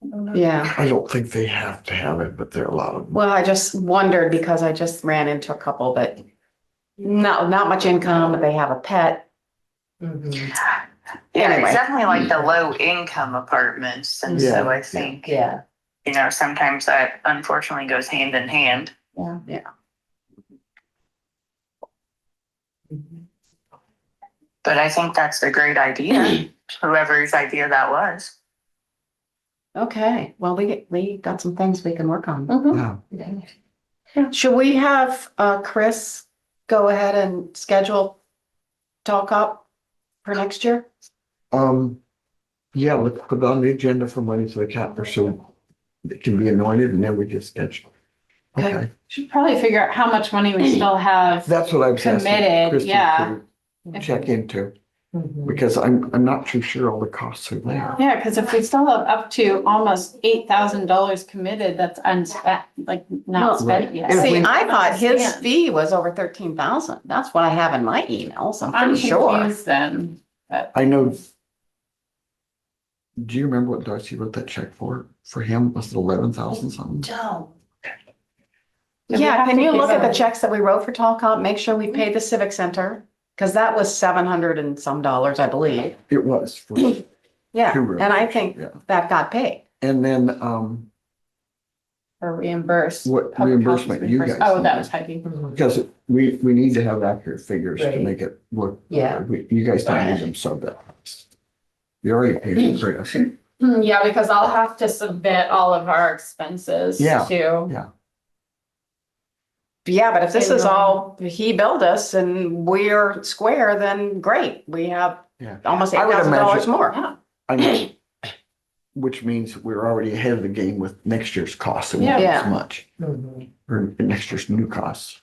S3: I don't know.
S5: Yeah.
S1: I don't think they have to have it, but there are a lot of them.
S5: Well, I just wondered because I just ran into a couple that not much income, but they have a pet.
S2: Mhm.
S4: Yeah,
S5: Anyway.
S4: it's definitely like the low income apartments. And
S1: Yeah.
S4: so I think,
S2: Yeah,
S4: sometimes that unfortunately goes hand in hand.
S5: Yeah.
S4: But I think that's a great idea, whoever's idea that was.
S5: Okay, well, we got some things we can work on.
S3: Mhm.
S1: Yeah.
S5: Should we have Chris go ahead and schedule talk up for next year?
S1: Yeah, let's put it on the agenda for Monday to the Catler so it can be anointed and then we just schedule.
S5: Okay.
S1: Okay,
S3: Should probably figure out how much money we still have.
S1: that's what I was asking.
S3: Committed,
S1: Christie
S3: yeah.
S1: to check into.
S2: Mhm.
S1: because I'm not too sure all the costs are there.
S3: Yeah, because if we still have up to almost $8,000 committed, that's unspent, like not
S1: Right.
S3: spent yet.
S1: And if
S5: See,
S1: we-
S5: I thought his
S3: Understand.
S5: fee was over 13,000. That's what I have in my emails. I'm
S3: I'm
S5: pretty sure.
S3: confused then, but
S1: I know. Do you remember what Darcy wrote that check for? For him, was it 11,000 something?
S2: Don't.
S3: Do we
S5: Yeah,
S3: have
S5: can
S3: to
S5: you
S3: give
S5: look at the
S3: a-
S5: checks that we wrote for Tall Cop? Make sure we paid the Civic Center. Cause that was 700 and some dollars, I believe.
S1: It was. For,
S5: Yeah,
S1: Two rooms,
S5: and I think
S1: yeah.
S5: that got paid.
S1: and then,
S3: or reimburse.
S1: What
S3: public health
S1: reimbursement you
S3: reimburse-
S1: guys
S3: Oh, that
S1: need.
S3: was Peggy.
S2: Mhm.
S1: because we need to have accurate figures to
S2: Right.
S1: make it look.
S2: Yeah.
S1: You guys don't need them so bad. You already paid for Chris.
S3: Yeah, because I'll have to submit all of our expenses
S1: Yeah.
S3: too.
S5: Yeah, but if this is
S3: And,
S5: all, he billed us and we're square, then great. We have
S1: Yeah.
S5: almost
S1: I would
S5: $8,000
S1: imagine-
S5: more.
S3: Yeah,
S1: I mean, which means we're already ahead of the game with next year's costs. It won't be
S5: Yeah.
S1: as much,
S2: Mhm.
S1: or next year's new costs.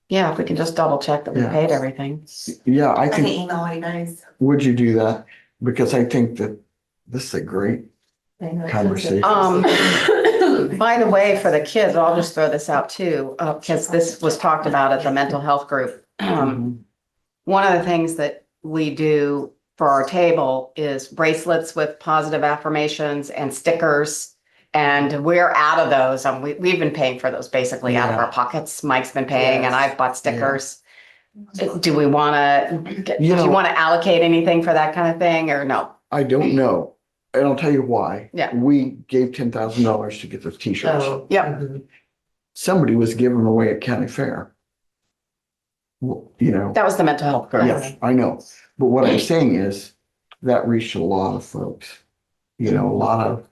S5: Yeah, if we can just double check that we
S1: Yeah.
S5: paid everything.
S1: Yeah, I
S2: I can
S1: think,
S2: email you guys.
S1: would you do that? Because I think that this is a great,
S2: I know it's
S1: Conversation.
S5: By the way, for the kids, I'll just throw this out too, because this was talked about at the mental health group. One of the things that we do for our table is bracelets with positive affirmations and stickers. And we're out of those. We've been paying for those basically out of
S1: Yeah.
S5: our pockets. Mike's been paying and
S2: Yes.
S5: I've bought stickers. Do we want to, do
S1: You know-
S5: you want to allocate anything for that kind of thing or no?
S1: I don't know, and I'll tell you why.
S5: Yeah.
S1: We gave $10,000 to get those t-shirts.
S2: Oh.
S5: Yep.
S2: Mhm.
S1: Somebody was giving them away at county fair. Well, you know,
S5: That was the mental health group.
S1: yeah, I know, but what I'm saying is that reached a lot of folks. You know, a lot of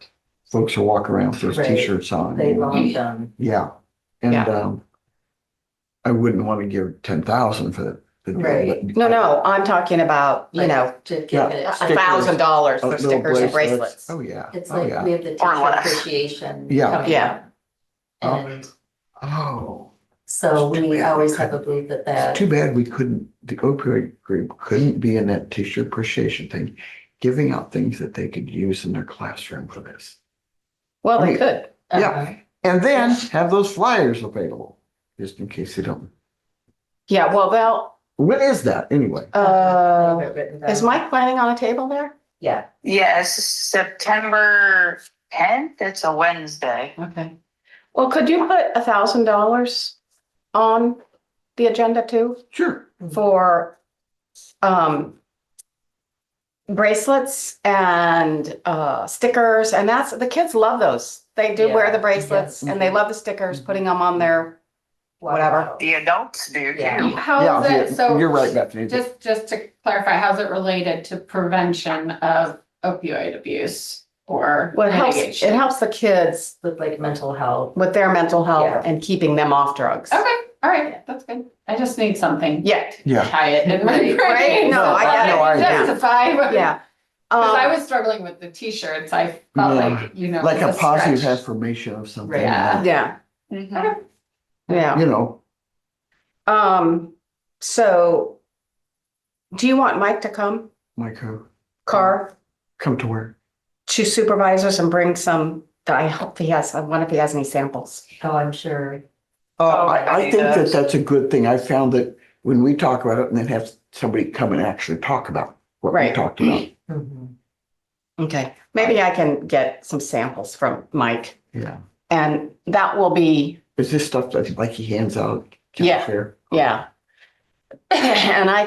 S1: folks who walk around with those
S2: Right.
S1: t-shirts on.
S2: They love them.
S1: Yeah, and,
S5: Yeah.
S1: I wouldn't want to give 10,000 for the.
S2: Right.
S5: No, I'm talking about, you know,
S2: To give
S1: Yeah.
S2: it.
S5: $1,000 for
S1: Little
S5: stickers and bracelets.
S1: Oh, yeah.
S2: It's
S1: Oh,
S2: like
S1: yeah.
S2: we have the
S4: Or
S2: teacher
S4: less.
S2: appreciation.
S1: Yeah.
S2: coming
S5: Yeah.
S2: up. And
S1: Oh,
S2: so we always have a booth at that.
S1: too bad we couldn't, the opioid group couldn't be in that teacher appreciation thing, giving out things that they could use in their classroom for this.
S5: Well,
S1: I
S5: they
S1: mean-
S5: could.
S2: Uh-huh.
S1: Yeah. And then have those flyers available, just in case they don't.
S5: Yeah, well,
S1: When is that anyway?
S2: I have it written
S5: is
S2: down.
S5: Mike planning on a table there?
S2: Yeah.
S4: Yes, September 10th, it's a Wednesday.
S5: Okay. Well, could you put $1,000 on the agenda too
S1: Sure.
S5: for bracelets and stickers? And that's, the kids love those. They do wear the
S2: Yeah.
S5: bracelets and they love the stickers, putting them on their, whatever.
S2: Wow.
S4: The adults do
S2: Yeah.
S4: too.
S3: How is
S1: Yeah,
S3: it, so
S1: you're right, Bethany.
S3: just to clarify, how's it related to prevention of opioid abuse or
S5: Well, it
S3: mitigation?
S5: helps the kids
S2: With like mental health.
S5: with their mental health
S2: Yeah.
S5: and keeping them off drugs.
S3: Okay, all right, that's good. I just need something.
S5: Yeah,
S3: to
S1: Yeah.
S3: Tie it in my
S2: Right,
S3: brain.
S5: right. No, I get it.
S1: No, I agree.
S3: Justify.
S5: yeah.
S3: Because I
S5: Um,
S3: was struggling with the t-shirts. I felt
S1: Yeah.
S3: like, you know.
S1: Like
S3: it
S1: a
S3: was
S1: positive
S3: stretched.
S1: affirmation of something.
S2: Right.
S3: Yeah.
S5: yeah,
S4: Mhm.
S5: yeah.
S1: You know,
S5: So do you want Mike to come,
S1: Mike,
S5: Carr,
S1: come to where?
S5: to supervisors and bring some, I hope he has, I wonder if he has any samples.
S2: Oh, I'm sure.
S1: I think that that's a good thing. I found that when we talk about it and then have somebody come and actually talk about what we
S5: Right.
S1: talked about.
S2: Mhm.
S5: Okay, maybe I can get some samples from Mike
S1: Yeah.
S5: and that will be,
S1: Is this stuff that like he hands out? at county
S5: Yeah.
S1: fair?
S5: yeah. And I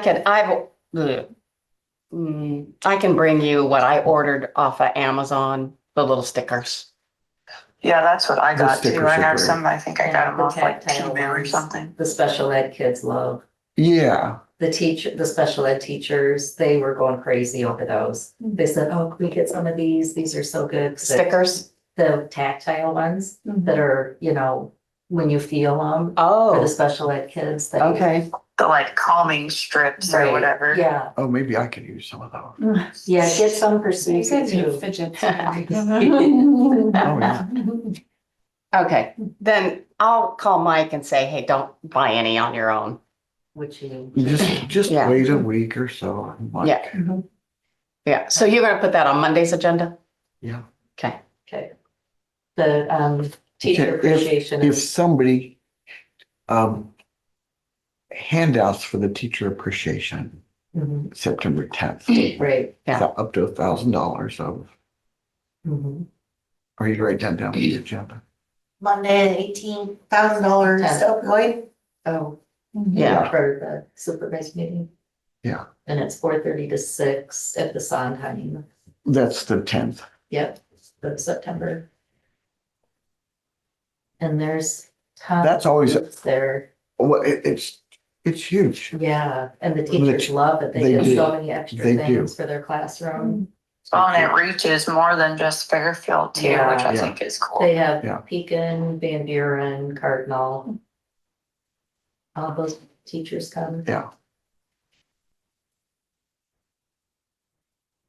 S5: can bring you what I ordered off of Amazon, the little stickers.
S4: Yeah, that's what I
S1: The
S4: got
S1: stickers
S4: too. I
S1: are
S4: have
S1: great.
S4: some, I think I got them
S2: The
S4: off like
S2: tactile
S4: Temu or
S2: ones,
S4: something.
S2: The special ed kids love.
S1: Yeah.
S2: The special ed teachers, they were going crazy over those. They said, oh, can we get some of these? These are so good. 'Cause
S5: Stickers?
S2: The tactile ones that are, you know, when you feel them, for the
S5: Oh,
S2: special ed kids. they-
S5: okay.
S4: The like calming strips or
S2: Right,
S4: whatever.
S2: Yeah,
S1: Oh, maybe I could use some of those.
S2: yeah, get some for
S3: You
S2: Susie
S3: guys need
S2: too.
S3: fidget.
S1: Oh, yeah.
S5: Okay, then I'll call Mike and say, hey, don't buy any on your own.
S2: which you.
S1: Just
S5: Yeah.
S1: wait a week or so. Like,
S5: Yeah. Yeah, so you're gonna put that on Monday's agenda?
S1: Yeah.
S5: Okay.
S2: Okay. The teacher
S1: Okay,
S2: appreciation
S1: If
S2: is,
S1: somebody, handouts for the teacher appreciation,
S2: Mhm,
S1: September 10th,
S2: right.
S5: Yeah.
S1: up to $1,000 of,
S2: Mhm.
S1: are you write that down on the agenda?
S6: Monday, $18,000
S2: 10.
S6: Lloyd.
S2: Oh,
S5: Yeah.
S2: for the supervised meeting.
S1: Yeah.
S2: And it's 4:30 to 6 at the Sondheim.
S1: That's the 10th.
S2: Yep, of September. And there's tons
S1: That's always-
S2: of groups there.
S1: Well, it's huge.
S2: Yeah, and the teachers love it. They
S1: They
S2: get
S1: do.
S2: so many extra
S1: They do.
S2: things for their classroom.
S4: Well, and it reaches more than just Fairfield too, which I
S1: Yeah.
S4: think is cool.
S2: They have
S1: Yeah.
S2: Pekin, Van Buren, Cardinal. All those teachers come.
S1: Yeah.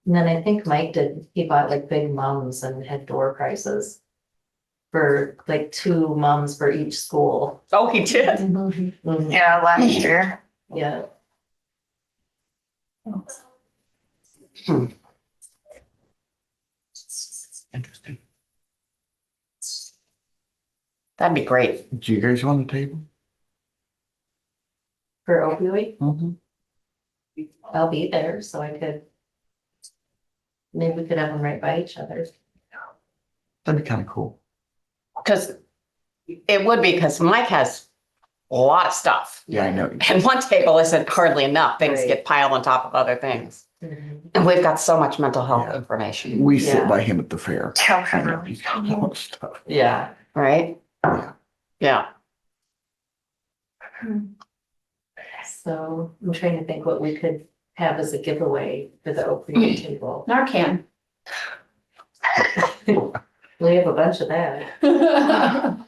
S2: And then I think Mike he bought like big mums and had door prizes for like 2 mums for each school.
S5: Oh, he did?
S2: Mhm.
S4: Yeah, last year.
S2: Yeah.
S1: Interesting.
S5: That'd be great.
S1: Do you guys want a table?
S2: For opioid,
S1: Mm-hmm.
S2: I'll be there, so I could. Maybe we could have them right by each other.
S1: That'd be kind of cool.
S5: Because it would be, because Mike has a lot of stuff.
S1: Yeah, I know.
S5: And one table isn't hardly enough. Things
S2: Right.
S5: get piled on top of other things.
S2: Mhm.
S5: And we've got so much mental health
S1: Yeah.
S5: information,
S1: We sit
S2: Yeah.
S1: by him at the fair. I know,
S4: Really.
S1: he's got a lot of stuff.
S2: Yeah.
S5: right?
S1: Yeah.
S5: Yeah.
S2: So I'm trying to think what we could have as a giveaway for the opioid table.
S3: Narcan.
S2: We have a bunch of that.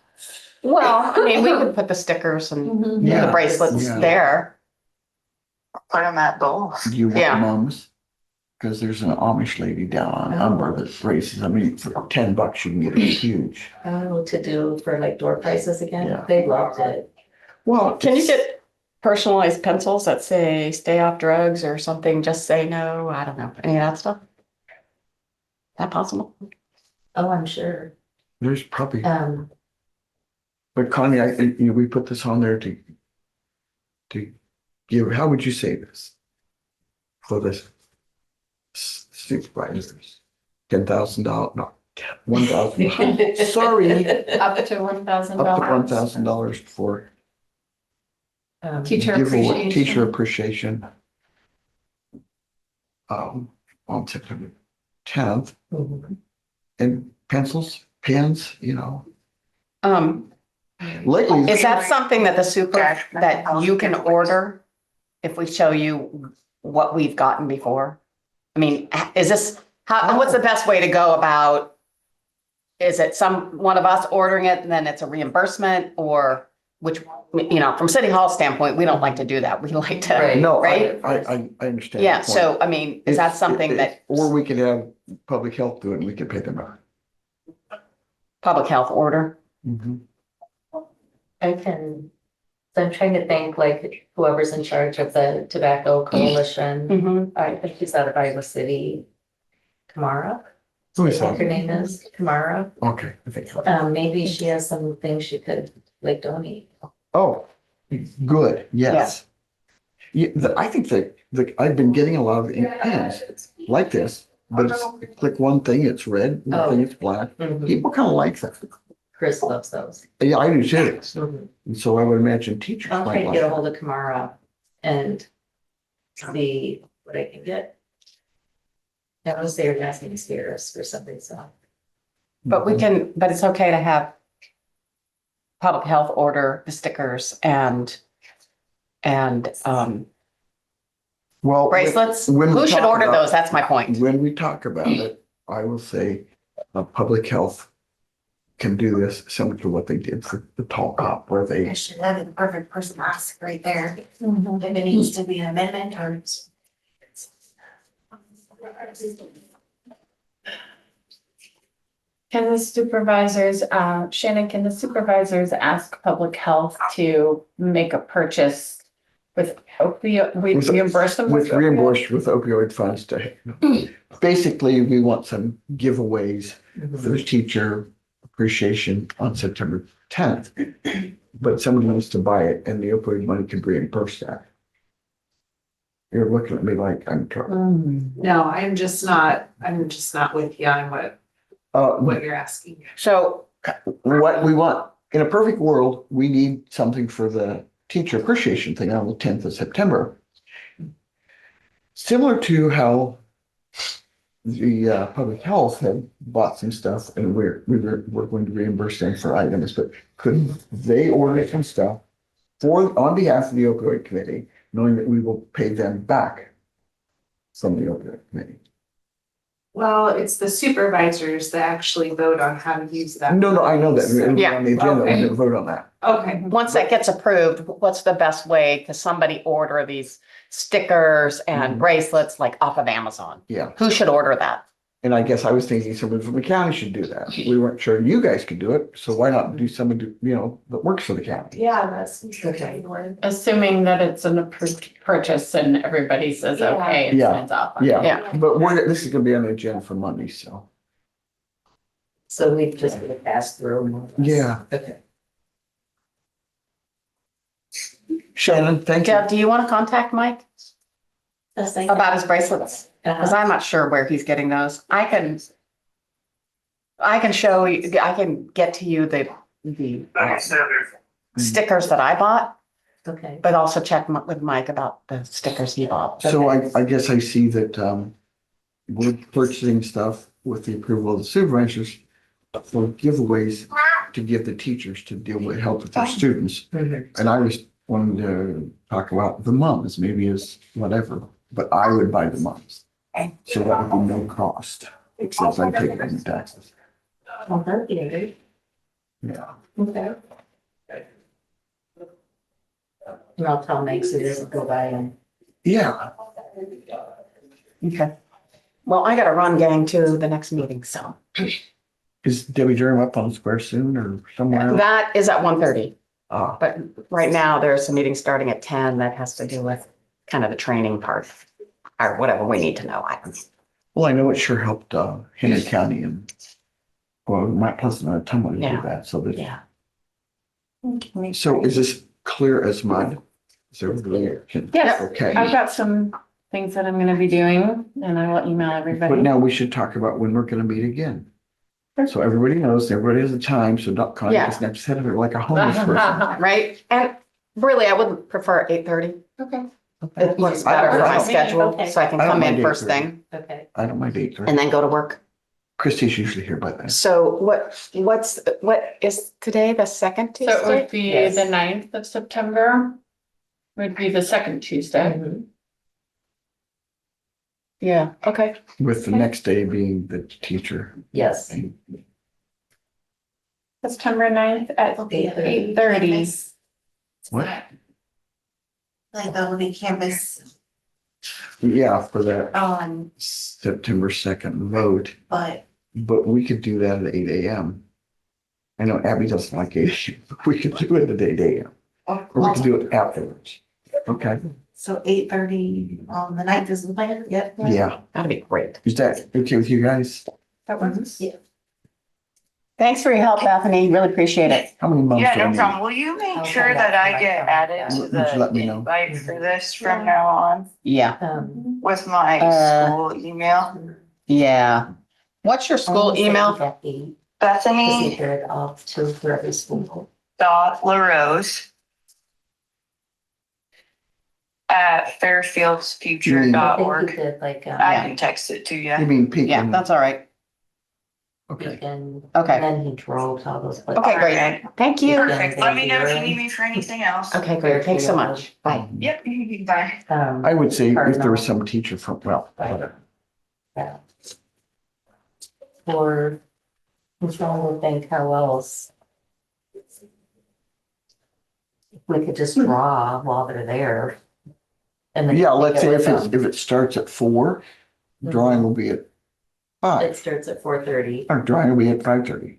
S5: Well, I mean, we could put the stickers and
S1: Yeah.
S5: the bracelets
S1: Yeah.
S5: there.
S4: Put them at both.
S1: Do you
S5: Yeah.
S1: want mums? Because there's an Amish lady down on Umber that races, I mean, for $10 you can get a huge.
S2: Oh, to do for like door prizes again?
S1: Yeah.
S2: They loved it.
S1: Well,
S5: Can you
S1: it's-
S5: get personalized pencils that say stay off drugs or something, just say no? I don't know, any of that stuff? That possible?
S2: Oh, I'm sure.
S1: There's probably,
S2: Um,
S1: but Connie, we put this on there to give, how would you say this? For this supervisors, $10,000, no, $1,000. Sorry,
S3: Up to $1,000.
S1: up to $1,000 for
S3: Teacher
S1: giveaway,
S3: appreciation.
S1: teacher appreciation. On September 10th,
S2: mhm.
S1: and pencils, pens, lately.
S5: Is that something that the super, that you can order if we show you what we've gotten before? I mean, is this, what's the best way to go about? Is it one of us ordering it and then it's a reimbursement, or which, from City Hall standpoint, we don't like to do that. We like to,
S2: Right.
S1: No,
S5: right?
S1: I understand.
S5: Yeah,
S1: your point.
S5: so I mean, is that something that
S1: Or we could have public health do it and we could pay them out.
S5: public health order?
S1: Mhm.
S2: I can, so I'm trying to think like whoever's in charge of the tobacco coalition.
S5: Mm-hmm.
S2: I think she's out of Iowa City. Kamara,
S1: Who
S2: I
S1: is
S2: think her
S1: that?
S2: name is Kamara.
S1: Okay, I think so.
S2: Maybe she has some things she could like donate.
S1: Oh, good, yes. Yeah, I think that, I've been getting a lot of pens like this, but it's, click one thing, it's red, one thing, it's black.
S2: Mhm.
S1: People kind of like that.
S2: Chris loves those.
S1: Yeah, I do too.
S2: Mhm.
S1: And so I would imagine teachers
S2: I'll try
S1: might
S2: to
S1: like
S2: get a
S1: that.
S2: hold of Kamara and see what I can get. I was there asking Spears for something, so.
S5: But but it's okay to have public health order the stickers and
S1: Well,
S5: bracelets.
S1: when we
S5: Who should
S1: talk
S5: order
S1: about-
S5: those? That's my point.
S1: when we talk about it, I will say, public health can do this similar to what they did for the tall cop, where they,
S6: Actually, that'd be the perfect person to ask right there. If it needs to be an amendment or.
S3: Can the supervisors, Shannon, can the supervisors ask public health to make a purchase With opioid, we
S1: With-
S3: reimburse them
S1: with
S3: opioid?
S1: reimbursed with opioid funds to, basically, we want some giveaways for the teacher appreciation on September 10th. But somebody wants to buy it and the opioid money can reimburse that. You're looking at me like I'm trouble.
S6: No, I'm just not with you on what you're asking.
S5: So,
S1: What we want, in a perfect world, we need something for the teacher appreciation thing on the 10th of September. Similar to how the public health had bought some stuff and we're going to reimburse them for items, but could they order some stuff on behalf of the opioid committee, knowing that we will pay them back from the opioid committee?
S6: Well, it's the supervisors that actually vote on how to use that.
S1: No, I know that. It'll be
S5: Yeah.
S1: on the agenda,
S6: Okay.
S1: we'll vote on that.
S6: Okay.
S5: once that gets approved, what's the best way to somebody order these stickers and
S1: Mhm.
S5: bracelets like off of Amazon?
S1: Yeah.
S5: Who should order that?
S1: And I guess I was thinking someone from the county should do that. We weren't sure you guys could do it, so why not do someone, that works for the county?
S6: Yeah, that's
S2: Okay.
S3: Assuming that it's an approved purchase and everybody says,
S6: Yeah.
S3: okay, it
S1: Yeah.
S3: signs off. on it.
S1: Yeah,
S5: Yeah.
S1: but this is gonna be on the agenda for Monday, so.
S2: So we've just been passed through. more or less.
S1: Yeah.
S2: Okay.
S1: Shannon, thank you.
S5: Deb, do you want to contact Mike about his bracelets? Because
S2: Uh-huh.
S5: I'm not sure where he's getting those. I can show you, I can get to you the stickers that I bought,
S2: Okay.
S5: but also check with Mike about the stickers he bought.
S1: So I guess I see that, we're purchasing stuff with the approval of the supervisors for giveaways to give the teachers to deal with, help with their students. And I was wanting to talk about the mums, maybe as whatever, but I would buy the mums. So that would be no cost, except I take it in the taxes.
S2: Well, that'd be good.
S1: Yeah.
S2: Okay. And I'll tell Meg so doesn't go by and.
S1: Yeah,
S5: Okay. Well, I gotta run, gang, to the next meeting, so.
S1: is Debbie Durham up on the square soon or somewhere?
S5: That is at 1:30,
S1: Ah,
S5: but right now there's a meeting starting at 10 that has to do with kind of the training part. Or whatever we need to know. I don't know.
S1: well, I know it sure helped, Henry County and, well, Mount Pleasant and Tumwa to
S5: Yeah.
S1: do that, so that.
S5: Yeah.
S1: So is this clear as mud? Is everybody?
S3: Yes,
S1: Okay.
S3: I've got some things that I'm gonna be doing and I will email
S1: But
S3: everybody.
S1: now we should talk about when we're gonna meet again. So everybody knows, everybody has a time, so don't contact us next Saturday like a homeless person.
S5: Right? And really, I would prefer 8:30.
S3: Okay.
S5: It works better for my schedule,
S2: Okay.
S5: so I can
S1: I don't
S5: come in
S1: mind
S5: first
S1: 8:30.
S5: thing
S2: Okay.
S1: I don't mind 8:30.
S5: and then go to work.
S1: Christie's usually here by then.
S5: So what is today, the second
S3: So it
S5: Tuesday?
S3: would be
S2: Yes.
S3: the 9th of September. Would be the second Tuesday.
S2: Mhm.
S5: Yeah, okay.
S1: With the next day being the teacher.
S2: Yes.
S3: September 9th at
S2: Okay.
S3: 8:30.
S1: What?
S6: Like the living campus,
S1: Yeah, for that
S6: um,
S1: September 2nd vote,
S6: but
S1: but we could do that at 8 a.m. I know Abby doesn't like 8 a.m., but we could do it at 8 a.m. Or we could do it afterwards. Okay,
S6: so 8:30 on the 9th is the plan, yep.
S1: yeah.
S5: That'd be great.
S1: Is that okay with you guys?
S3: That works.
S2: Yeah.
S5: Thanks for your help, Bethany. Really appreciate it.
S1: How many months
S4: Yeah,
S1: do I
S4: no
S1: need?
S4: problem. Will you make
S2: I'll
S4: sure
S2: find out
S4: that
S2: from
S4: I
S2: my
S4: get
S2: phone.
S4: added to
S1: Would you let me
S4: the
S1: know?
S4: invite for this from now on
S5: Yeah,
S4: with my school email?
S5: yeah. What's your school email?
S2: Becky, to
S4: Bethany
S2: take it off to for every school.
S4: dot LaRose at fairfieldsfuture
S2: I
S4: dot
S2: think you
S4: org.
S2: did like,
S4: I can text it to
S1: You
S4: you.
S1: mean peak?
S5: Yeah, that's all right.
S1: Okay.
S2: Beacon,
S5: Okay.
S2: and then he drove to all those places.
S5: Okay, great. Thank you.
S4: Perfect. Let me know if you need me for anything else.
S5: Okay, great. Thanks so much. Bye.
S4: Yep, bye.
S1: I would say if there
S2: Cardinal.
S1: was some teacher from, well, whatever.
S2: Yeah. Or, I'm trying to think how else. We could just draw while they're there. And then
S1: Yeah,
S2: take
S1: let's
S2: it
S1: say
S2: with
S1: if
S2: them.
S1: it starts at 4, drawing will be at 5,
S2: It starts at 4:30,
S1: or drawing will be at 5:30.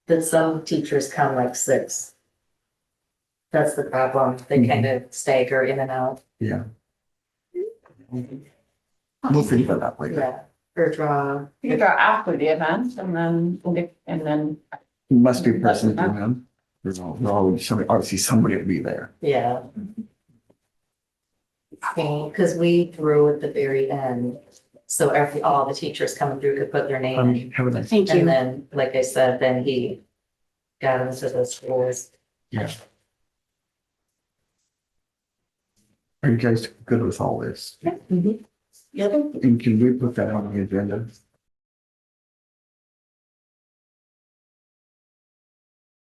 S2: but some teachers come like 6. That's the problem. They kind of stagger in and out.
S1: Yeah. We'll figure that out later.
S2: Yeah. Or draw.
S3: You go after the event and then,
S1: He must be present to him. There's always somebody, obviously somebody will be there.
S2: Yeah. Because we threw at the very end, so all the teachers coming through could put their name in.
S1: Have a nice.
S5: Thank
S2: And
S5: you.
S2: then, like I said, then he got into the schools.
S1: Yeah. Are you guys good with all this?
S2: Yep.
S1: And can we put that on the agenda?